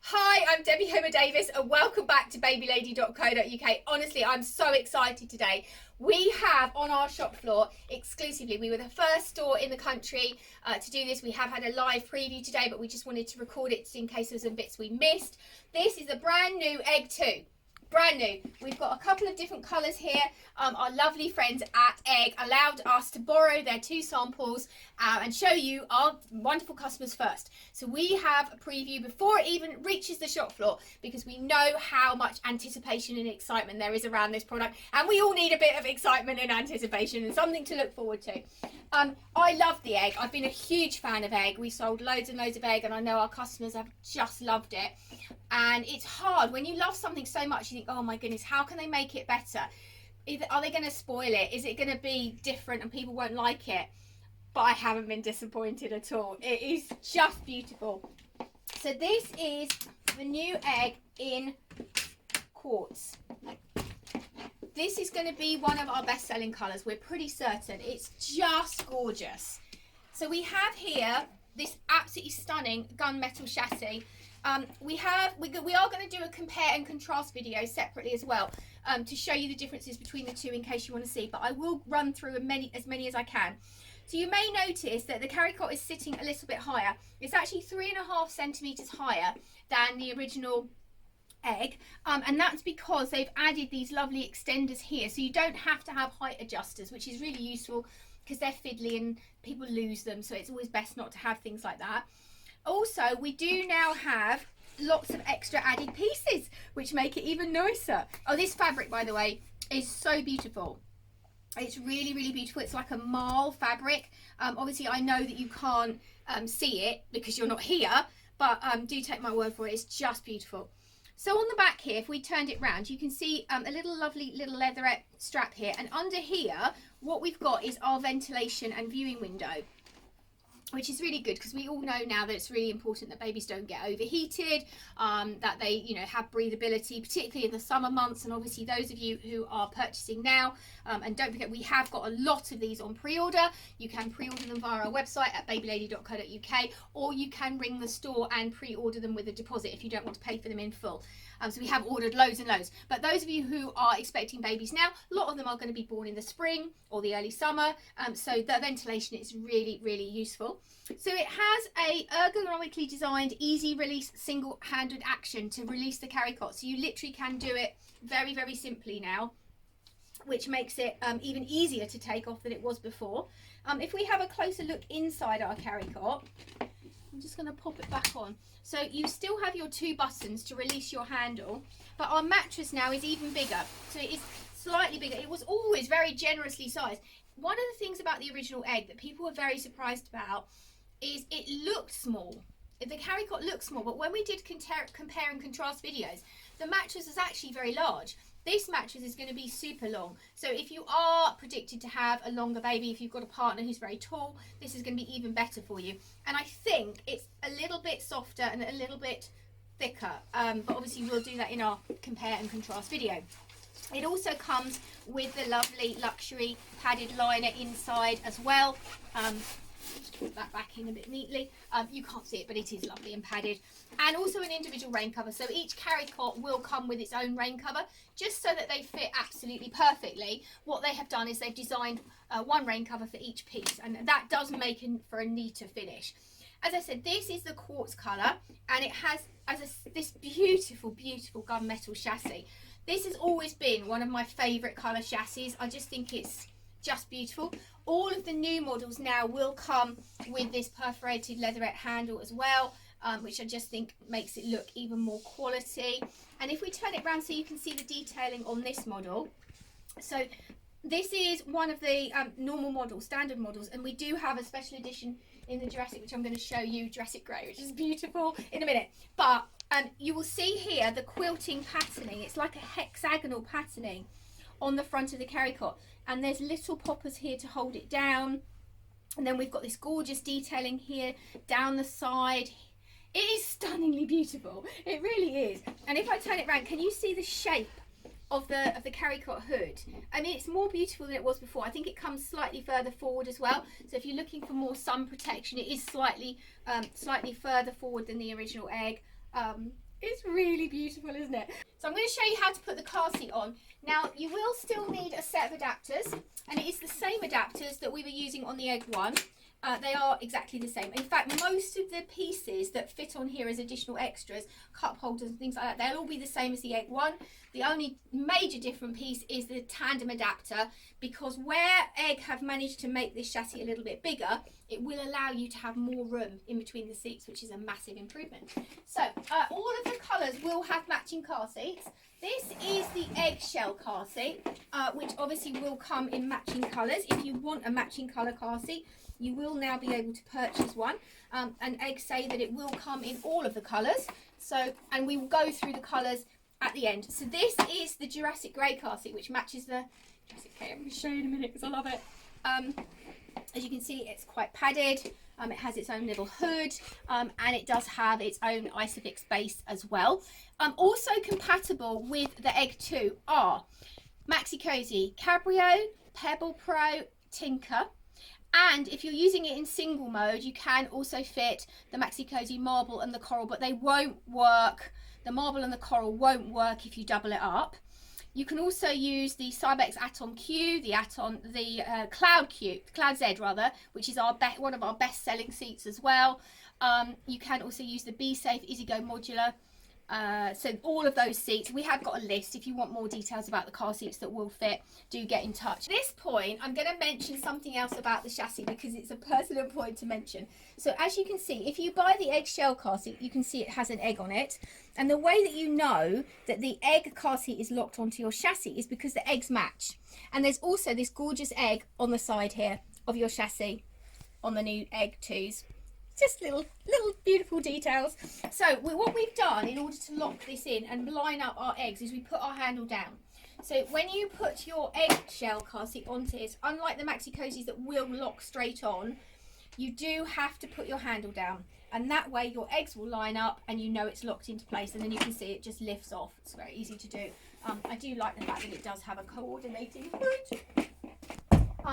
Hi, I'm Debbie Homer Davis and welcome back to babylady.co.uk. Honestly, I'm so excited today. We have on our shop floor exclusively, we were the first store in the country to do this. We have had a live preview today, but we just wanted to record it in case there were some bits we missed. This is a brand new Egg 2. Brand new. We've got a couple of different colours here. Our lovely friends at Egg allowed us to borrow their 2 samples and show you our wonderful customers first. So we have a preview before it even reaches the shop floor because we know how much anticipation and excitement there is around this product, and we all need a bit of excitement and anticipation and something to look forward to. I love the Egg. I've been a huge fan of Egg. We sold loads and loads of Egg and I know our customers have just loved it. And it's hard when you love something so much, you think, oh my goodness, how can they make it better? Are they going to spoil it? Is it going to be different and people won't like it? But I haven't been disappointed at all. It is just beautiful. So this is the new Egg in quartz. This is going to be one of our best-selling colours. We're pretty certain. It's just gorgeous. So we have here this absolutely stunning gunmetal chassis. We are going to do a compare and contrast video separately as well to show you the differences between the two in case you want to see, but I will run through as many as I can. So you may notice that the Carrycot is sitting a little bit higher. It's actually 3.5 centimetres higher than the original Egg, and that's because they've added these lovely extenders here, so you don't have to have height adjusters, which is really useful because they're fiddly and people lose them, so it's always best not to have things like that. Also, we do now have lots of extra added pieces, which make it even nicer. Oh, this fabric, by the way, is so beautiful. It's really, really beautiful. It's like a marl fabric. Obviously, I know that you can't see it because you're not here, but do take my word for it. It's just beautiful. So on the back here, if we turned it round, you can see a lovely little leatherette strap here. And under here, what we've got is our ventilation and viewing window, which is really good because we all know now that it's really important that babies don't get overheated, that they have breathability, particularly in the summer months. And obviously those of you who are purchasing now, and don't forget we have got a lot of these on pre-order. You can pre-order them via our website at babylady.co.uk, or you can ring the store and pre-order them with a deposit if you don't want to pay for them in full. So we have ordered loads and loads, but those of you who are expecting babies now, a lot of them are going to be born in the spring or the early summer, so the ventilation is really, really useful. So it has a ergonomically designed easy release single-handed action to release the Carrycot, so you literally can do it very, very simply now, which makes it even easier to take off than it was before. If we have a closer look inside our Carrycot, I'm just going to pop it back on. So you still have your 2 buttons to release your handle, but our mattress now is even bigger. So it is slightly bigger. It was always very generously sized. One of the things about the original Egg that people were very surprised about is it looked small. The Carrycot looked small, but when we did compare and contrast videos, the mattress is actually very large. This mattress is going to be super long. So if you are predicted to have a longer baby, if you've got a partner who's very tall, this is going to be even better for you. And I think it's a little bit softer and a little bit thicker, but obviously we'll do that in our compare and contrast video. It also comes with the lovely luxury padded liner inside as well. Just put that back in a bit neatly. You can't see it, but it is lovely and padded. And also an individual rain cover. So each Carrycot will come with its own rain cover, just so that they fit absolutely perfectly. What they have done is they've designed one rain cover for each piece, and that does make for a neater finish. As I said, this is the quartz colour, and it has this beautiful, beautiful gunmetal chassis. This has always been one of my favourite colour chassis. I just think it's just beautiful. All of the new models now will come with this perforated leatherette handle as well, which I just think makes it look even more quality. And if we turn it around so you can see the detailing on this model, so this is one of the normal models, standard models, and we do have a special edition in the Jurassic, which I'm going to show you, Jurassic Grey, which is beautiful in a minute. But you will see here the quilting patterning. It's like a hexagonal patterning on the front of the Carrycot, and there's little poppers here to hold it down, and then we've got this gorgeous detailing here down the side. It is stunningly beautiful, it really is. And if I turn it around, can you see the shape of the Carrycot hood? I mean, it's more beautiful than it was before. I think it comes slightly further forward as well, so if you're looking for more sun protection, it is slightly further forward than the original Egg. It's really beautiful, isn't it? So I'm going to show you how to put the car seat on. Now, you will still need a set of adapters, and it is the same adapters that we were using on the Egg one. They are exactly the same. In fact, most of the pieces that fit on here as additional extras, cup holders and things like that, they'll all be the same as the Egg one. The only major different piece is the tandem adapter, because where Egg have managed to make this chassis a little bit bigger, it will allow you to have more room in between the seats, which is a massive improvement. So all of the colours will have matching car seats. This is the eggshell car seat, which obviously will come in matching colours. If you want a matching colour car seat, you will now be able to purchase one. And Egg say that it will come in all of the colours. So, and we will go through the colours at the end. So this is the Jurassic Grey car seat, which matches the Jurassic Grey. I'm going to show you in a minute because I love it. As you can see, it's quite padded. It has its own little hood, and it does have its own Isofix base as well. Also compatible with the Egg 2 are Maxi Cozy, Cabrio, Pebble Pro, Tinker. And if you're using it in single mode, you can also fit the Maxi Cozy Marble and the Coral, but they won't work. The Marble and the Coral won't work if you double it up. You can also use the Cybex Atom Q, the Cloud Q, Cloud Z rather, which is one of our best-selling seats as well. You can also use the Be Safe EasyGo Modular. So all of those seats, we have got a list. If you want more details about the car seats that will fit, do get in touch. At this point, I'm going to mention something else about the chassis because it's a personal point to mention. So as you can see, if you buy the eggshell car seat, you can see it has an egg on it. And the way that you know that the Egg car seat is locked onto your chassis is because the eggs match. And there's also this gorgeous egg on the side here of your chassis on the new Egg 2s. Just little beautiful details. So what we've done in order to lock this in and line up our eggs is we put our handle down. So when you put your eggshell car seat onto it, unlike the Maxi Cozies that will lock straight on, you do have to put your handle down, and that way your eggs will line up and you know it's locked into place, and then you can see it just lifts off. It's very easy to do. I do like the fact that it does have a coordinating hood.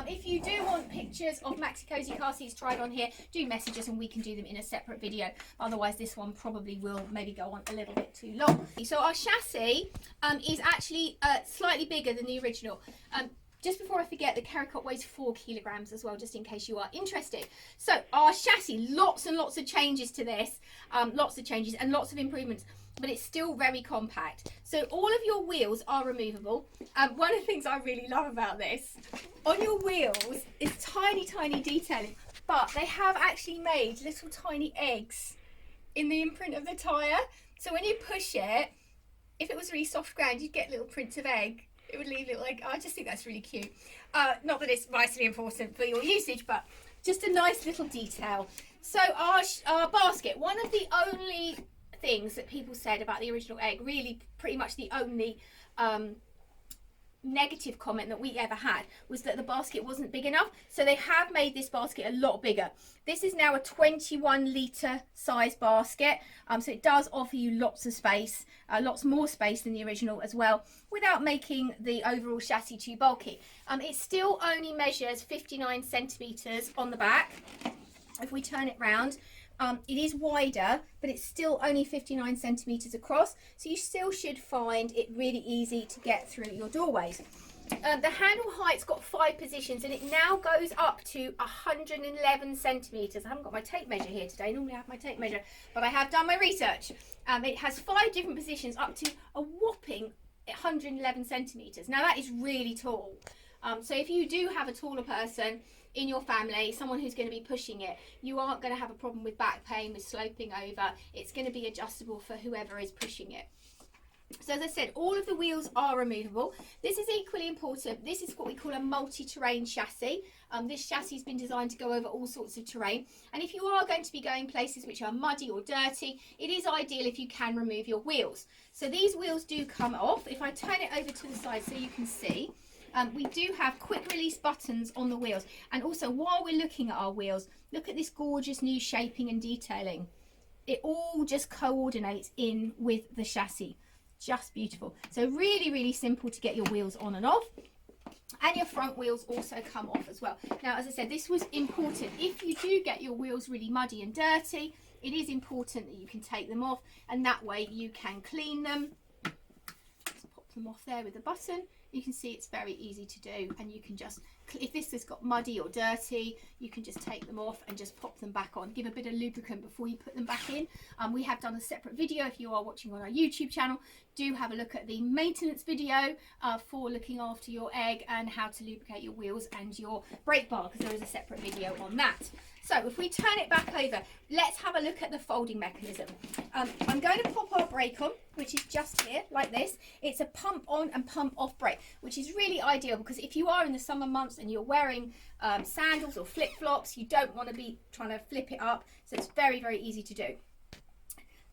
If you do want pictures of Maxi Cozy car seats tried on here, do message us and we can do them in a separate video. Otherwise, this one probably will maybe go on a little bit too long. So our chassis is actually slightly bigger than the original. Just before I forget, the Carrycot weighs 4 kilograms as well, just in case you are interested. So our chassis, lots and lots of changes to this, lots of changes and lots of improvements, but it's still very compact. So all of your wheels are removable. One of the things I really love about this, on your wheels is tiny, tiny detailing, but they have actually made little tiny eggs in the imprint of the tyre. So when you push it, if it was really soft ground, you'd get little prints of egg. It would leave little egg. I just think that's really cute. Not that it's vitally important for your usage, but just a nice little detail. So our basket, one of the only things that people said about the original Egg, really pretty much the only negative comment that we ever had, was that the basket wasn't big enough. So they have made this basket a lot bigger. This is now a 21 litre size basket, so it does offer you lots of space, lots more space than the original as well, without making the overall chassis too bulky. It still only measures 59 centimetres on the back. If we turn it round, it is wider, but it's still only 59 centimetres across, so you still should find it really easy to get through your doorways. The handle height's got 5 positions, and it now goes up to 111 centimetres. I haven't got my tape measure here today. Normally I have my tape measure, but I have done my research. It has 5 different positions up to a whopping 111 centimetres. Now that is really tall. So if you do have a taller person in your family, someone who's going to be pushing it, you aren't going to have a problem with back pain, with sloping over. It's going to be adjustable for whoever is pushing it. So as I said, all of the wheels are removable. This is equally important. This is what we call a multi-terrain chassis. This chassis has been designed to go over all sorts of terrain. And if you are going to be going places which are muddy or dirty, it is ideal if you can remove your wheels. So these wheels do come off. If I turn it over to the side so you can see, we do have quick release buttons on the wheels. And also, while we're looking at our wheels, look at this gorgeous new shaping and detailing. It all just coordinates in with the chassis. Just beautiful. So really, really simple to get your wheels on and off. And your front wheels also come off as well. Now, as I said, this was important. If you do get your wheels really muddy and dirty, it is important that you can take them off, and that way you can clean them. Just pop them off there with a button. You can see it's very easy to do, and you can just, if this has got muddy or dirty, you can just take them off and just pop them back on. Give a bit of lubricant before you put them back in. We have done a separate video. If you are watching on our YouTube channel, do have a look at the maintenance video for looking after your egg and how to lubricate your wheels and your brake bar, because there is a separate video on that. So if we turn it back over, let's have a look at the folding mechanism. I'm going to pop our brake on, which is just here, like this. It's a pump on and pump off brake, which is really ideal because if you are in the summer months and you're wearing sandals or flip-flops, you don't want to be trying to flip it up. So it's very, very easy to do.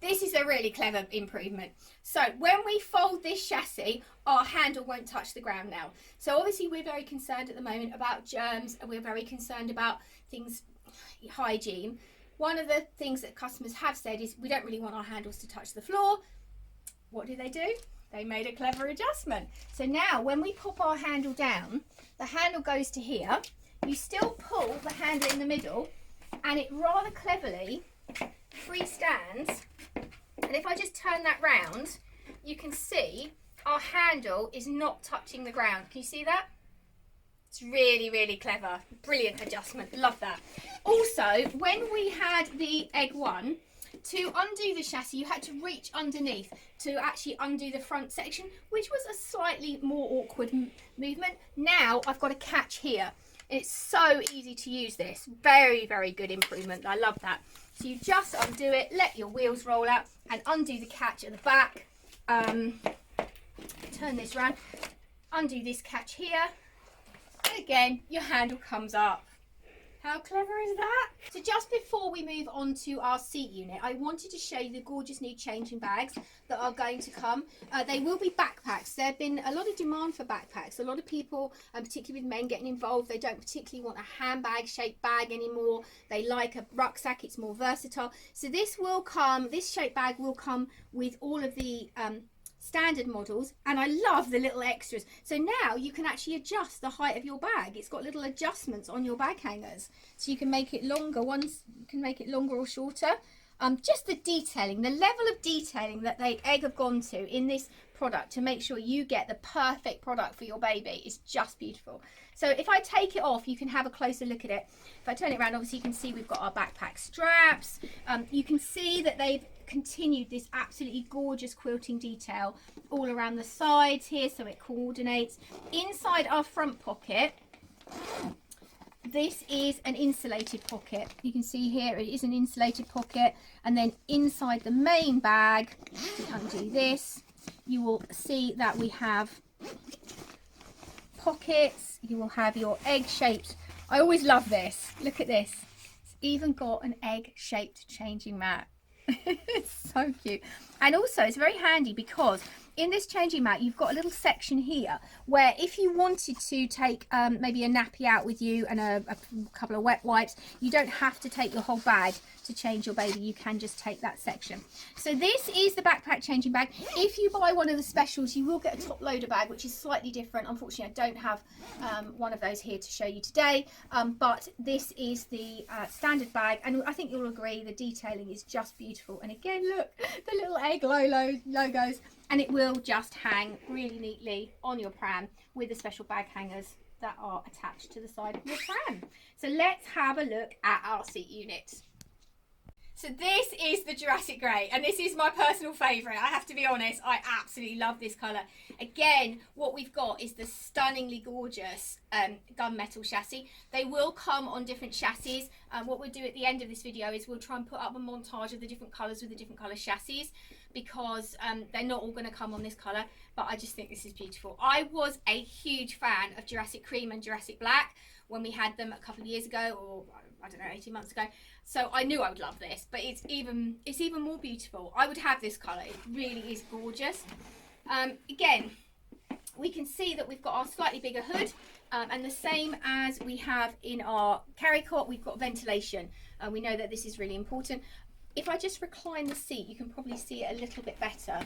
This is a really clever improvement. So when we fold this chassis, our handle won't touch the ground now. So obviously we're very concerned at the moment about germs, and we're very concerned about things, hygiene. One of the things that customers have said is we don't really want our handles to touch the floor. What do? They made a clever adjustment. So now when we pop our handle down, the handle goes to here. You still pull the handle in the middle, and it rather cleverly freestands. And if I just turn that round, you can see our handle is not touching the ground. Can you see that? It's really, really clever. Brilliant adjustment. Love that. Also, when we had the egg one, to undo the chassis, you had to reach underneath to actually undo the front section, which was a slightly more awkward movement. Now I've got a catch here. It's so easy to use this. Very, very good improvement. I love that. So you just undo it, let your wheels roll out, and undo the catch at the back. Turn this around, undo this catch here. And again, your handle comes up. How clever is that? So just before we move on to our seat unit, I wanted to show you the gorgeous new changing bags that are going to come. They will be backpacks. There have been a lot of demand for backpacks. A lot of people, particularly with men getting involved, they don't particularly want a handbag shaped bag anymore. They like a rucksack. It's more versatile. So this will come, this shape bag will come with all of the standard models, and I love the little extras. So now you can actually adjust the height of your bag. It's got little adjustments on your bag hangers, so you can make it longer. Ones you can make it longer or shorter. Just the detailing, the level of detailing that they Egg have gone to in this product to make sure you get the perfect product for your baby is just beautiful. So if I take it off, you can have a closer look at it. If I turn it around, obviously you can see we've got our backpack straps. You can see that they've continued this absolutely gorgeous quilting detail all around the sides here, so it coordinates. Inside our front pocket, this is an insulated pocket. You can see here it is an insulated pocket, and then inside the main bag, if we undo this, you will see that we have pockets. You will have your egg shaped. I always love this. Look at this. It's even got an egg shaped changing mat. It's so cute. And also it's very handy because in this changing mat you've got a little section here where if you wanted to take maybe a nappy out with you and a couple of wet wipes, you don't have to take your whole bag to change your baby. You can just take that section. So this is the backpack changing bag. If you buy one of the specials, you will get a top loader bag, which is slightly different. Unfortunately, I don't have one of those here to show you today, but this is the standard bag, and I think you'll agree the detailing is just beautiful. And again, look, the little egg logos, and it will just hang really neatly on your pram with the special bag hangers that are attached to the side of your pram. So let's have a look at our seat unit. So this is the Jurassic Grey, and this is my personal favourite. I have to be honest, I absolutely love this colour. Again, what we've got is the stunningly gorgeous gunmetal chassis. They will come on different chassis. What we'll do at the end of this video is we'll try and put up a montage of the different colours with the different colour chassis, because they're not all going to come on this colour, but I just think this is beautiful. I was a huge fan of Jurassic Cream and Jurassic Black when we had them a couple of years ago, or I don't know, 18 months ago. So I knew I would love this, but it's even more beautiful. I would have this colour. It really is gorgeous. Again, we can see that we've got our slightly bigger hood, and the same as we have in our Carrycot, we've got ventilation. We know that this is really important. If I just recline the seat, you can probably see it a little bit better.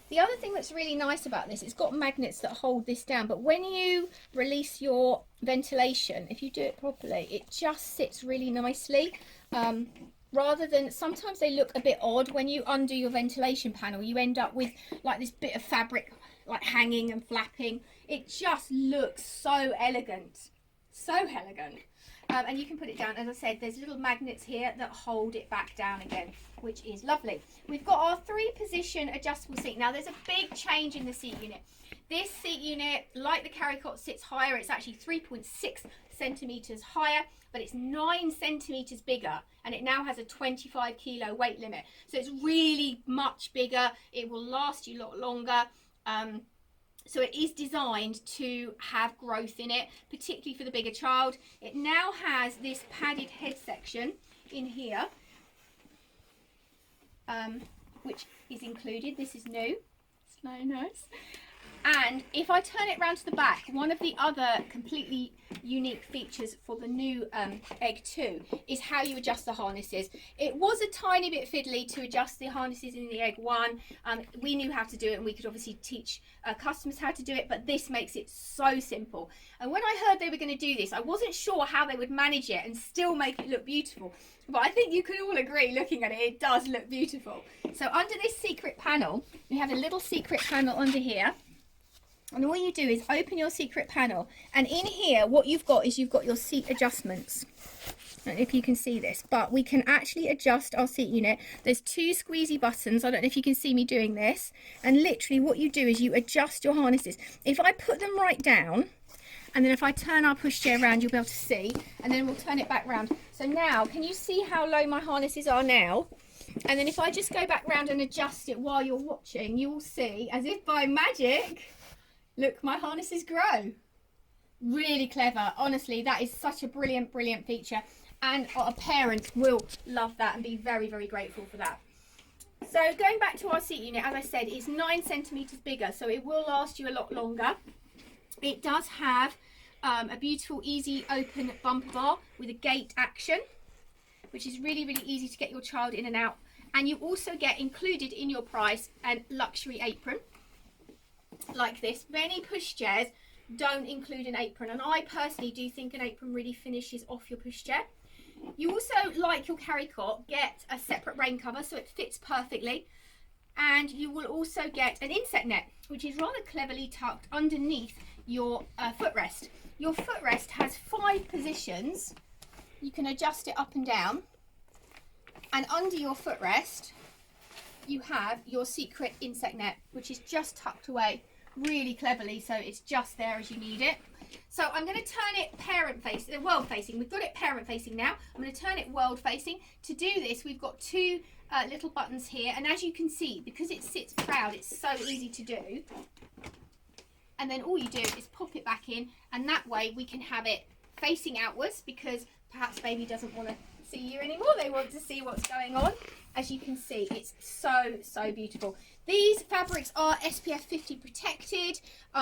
The other thing that's really nice about this, it's got magnets that hold this down, but when you release your ventilation, if you do it properly, it just sits really nicely. rather than, sometimes they look a bit odd when you undo your ventilation panel. You end up with like this bit of fabric like hanging and flapping. It just looks so elegant, so elegant. And you can put it down, as I said, there's little magnets here that hold it back down again, which is lovely. We've got our 3-position adjustable seat. Now there's a big change in the seat unit. This seat unit, like the Carrycot, sits higher. It's actually 3.6 centimeters higher, but it's 9 centimeters bigger, and it now has a 25 kilo weight limit. So it's really much bigger. It will last you a lot longer. So it is designed to have growth in it, particularly for the bigger child. It now has this padded head section in here, which is included. This is new. It's very nice. And if I turn it round to the back, one of the other completely unique features for the new Egg 2 is how you adjust the harnesses. It was a tiny bit fiddly to adjust the harnesses in the Egg 1. We knew how to do it, and we could obviously teach customers how to do it, but this makes it so simple. And when I heard they were going to do this, I wasn't sure how they would manage it and still make it look beautiful. But I think you can all agree, looking at it, it does look beautiful. So under this secret panel, we have a little secret panel under here. And all you do is open your secret panel, and in here what you've got is you've got your seat adjustments. I don't know if you can see this, but we can actually adjust our seat unit. There's 2 squeezy buttons. I don't know if you can see me doing this. And literally what you do is you adjust your harnesses. If I put them right down, and then if I turn our pushchair around, you'll be able to see, and then we'll turn it back round. So now, can you see how low my harnesses are now? And then if I just go back round and adjust it while you're watching, you will see, as if by magic, look, my harnesses grow. Really clever. Honestly, that is such a brilliant, brilliant feature. And our parents will love that and be very, very grateful for that. So going back to our seat unit, as I said, it's 9 centimeters bigger, so it will last you a lot longer. It does have a beautiful, easy open bumper bar with a gate action, which is really, really easy to get your child in and out. And you also get included in your price a luxury apron, like this. Many pushchairs don't include an apron, and I personally do think an apron really finishes off your pushchair. You also, like your Carrycot, get a separate rain cover so it fits perfectly, and you will also get an inset net, which is rather cleverly tucked underneath your footrest. Your footrest has 5 positions. You can adjust it up and down, and under your footrest you have your secret inset net, which is just tucked away really cleverly, so it's just there as you need it. So I'm going to turn it world facing. We've got it parent facing now. I'm going to turn it world facing. To do this, we've got 2 little buttons here, and as you can see, because it sits proud, it's so easy to do. And then all you do is pop it back in, and that way we can have it facing outwards, because perhaps baby doesn't want to see you anymore. They want to see what's going on. As you can see, it's so beautiful. These fabrics are SPF 50 protected.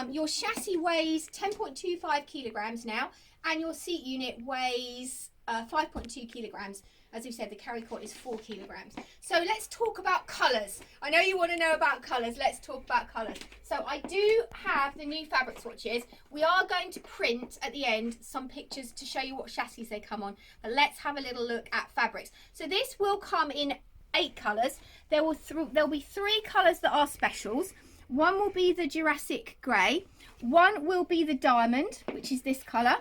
Your chassis weighs 10.25 kilograms now, and your seat unit weighs 5.2 kilograms. As we said, the Carrycot is 4 kilograms. So let's talk about colours. I know you want to know about colours. Let's talk about colours. So I do have the new fabric swatches. We are going to print at the end some pictures to show you what chassis they come on. But let's have a little look at fabrics. So this will come in 8 colours. There'll be 3 colours that are specials. One will be the Jurassic Grey. One will be the Diamond, which is this colour.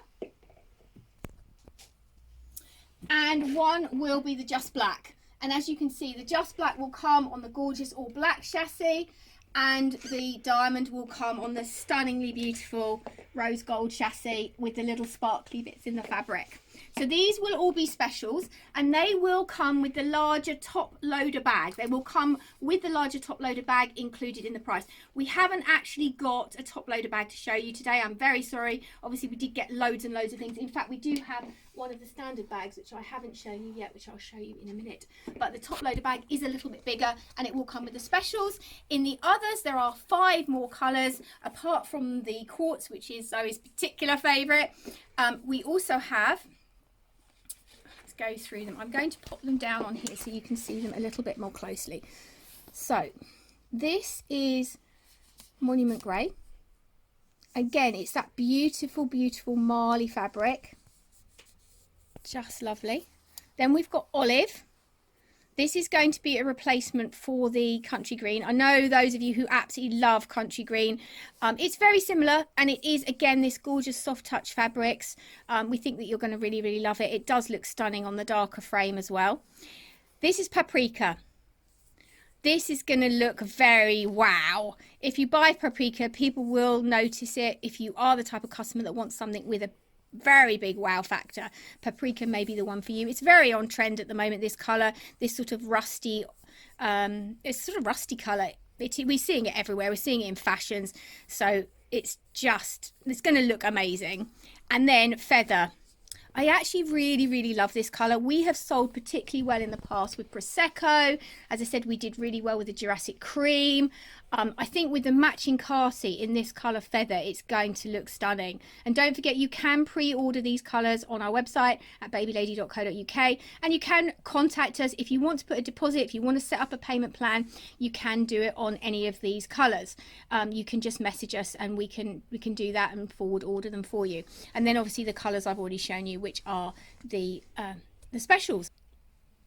And one will be the Just Black. And as you can see, the Just Black will come on the gorgeous all black chassis, and the Diamond will come on the stunningly beautiful rose gold chassis with the little sparkly bits in the fabric. So these will all be specials, and they will come with the larger top loader bag. They will come with the larger top loader bag included in the price. We haven't actually got a top loader bag to show you today. I'm very sorry. Obviously we did get loads and loads of things. In fact, we do have one of the standard bags, which I haven't shown you yet, which I'll show you in a minute. But the top loader bag is a little bit bigger, and it will come with the specials. In the others, there are 5 more colours, apart from the quartz, which is Zoe's particular favourite. We also have, let's go through them. I'm going to pop them down on here so you can see them a little bit more closely. So this is Monument Grey. Again, it's that beautiful, beautiful Marley fabric. Just lovely. Then we've got Olive, This is going to be a replacement for the country green. I know those of you who absolutely love country green. It's very similar, and it is, again, this gorgeous soft touch fabrics. We think that you're going to really, really love it. It does look stunning on the darker frame as well. This is paprika. This is going to look very wow. If you buy paprika, people will notice it. If you are the type of customer that wants something with a very big wow factor, paprika may be the one for you. It's very on trend at the moment, this color, this sort of rusty it's sort of rusty color. We're seeing it everywhere. We're seeing it in fashions, so it's going to look amazing. And then feather. I actually really, really love this colour. We have sold particularly well in the past with Prosecco. As I said, we did really well with the Jurassic Cream. I think with the matching car seat in this colour feather, it's going to look stunning. And don't forget, you can pre-order these colours on our website at babylady.co.uk, and you can contact us if you want to put a deposit, if you want to set up a payment plan. You can do it on any of these colours. You can just message us and we can do that and forward order them for you. And then obviously the colours I've already shown you, which are the specials.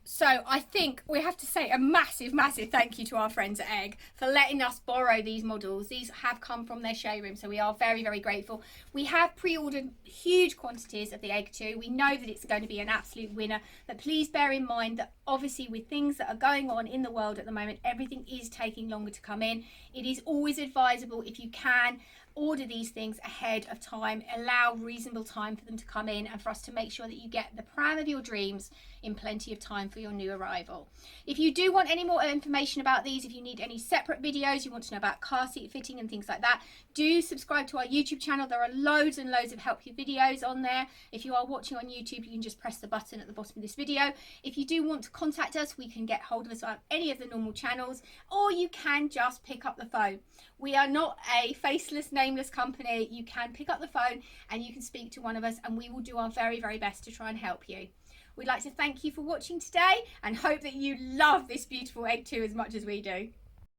So I think we have to say a massive, massive thank you to our friends at Egg for letting us borrow these models. These have come from their showroom, so we are very, very grateful. We have pre-ordered huge quantities of the Egg 2. We know that it's going to be an absolute winner, but please bear in mind that obviously with things that are going on in the world at the moment, everything is taking longer to come in. It is always advisable, if you can, order these things ahead of time, allow reasonable time for them to come in and for us to make sure that you get the pram of your dreams in plenty of time for your new arrival. If you do want any more information about these, if you need any separate videos, you want to know about car seat fitting and things like that, do subscribe to our YouTube channel. There are loads and loads of help you videos on there. If you are watching on YouTube, you can just press the button at the bottom of this video. If you do want to contact us, we can get hold of us on any of the normal channels, or you can just pick up the phone. We are not a faceless, nameless company. You can pick up the phone and you can speak to one of us, and we will do our very, very best to try and help you. We'd like to thank you for watching today and hope that you love this beautiful Egg 2 as much as we do.